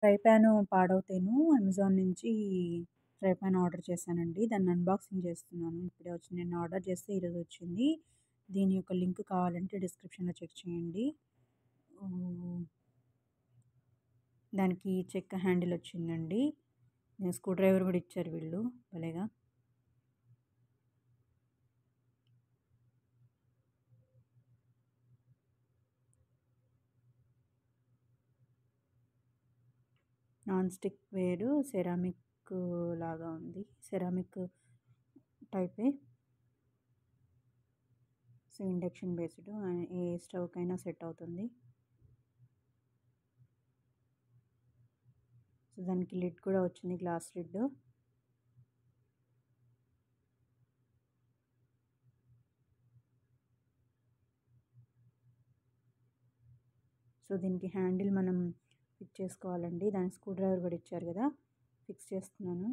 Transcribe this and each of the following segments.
Fry pan పాడవుతేను Amazon నుంచి fry pan order చేశానండి. దాన్ని అన్బాక్సింగ్ చేస్తున్నాను. ఇప్పుడే వచ్చింది. నిన్న ఆర్డర్ చేస్తే ఈరోజు వచ్చింది. దీని యొక్క లింక్ కావాలంటే డిస్క్రిప్షన్‌లో చెక్ చేయండి. హ్మ్. దానికి చెక్క హ్యాండిల్ వచ్చిందండి. స్క్రూ డ్రైవర్ కూడా ఇచ్చారు వీళ్ళు భలేగా. నాన్ స్టిక్ వేరు సెరామిక్ లాగా ఉంది. సెరామిక్ టైపే. సో ఇండక్షన్ బేస్డ్ ఏ స్టవ్‌కైనా సెట్ అవుతుంది. సో దానికి లిడ్ కూడా వచ్చింది, గ్లాస్ లిడ్. సో దీనికి హ్యాండిల్ మనం ఫిక్స్ చేసుకోవాలండి. దానికి స్క్రూ డ్రైవర్ కూడా ఇచ్చారు కదా, ఫిక్స్ చేస్తున్నాను.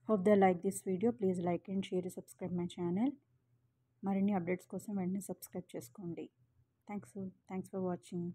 Hope they like this video. Please like and share, subscribe my channel. మరిన్ని అప్డేట్స్ కోసం వెంటనే సబ్స్క్రైబ్ చేసుకోండి. Thanks for watching.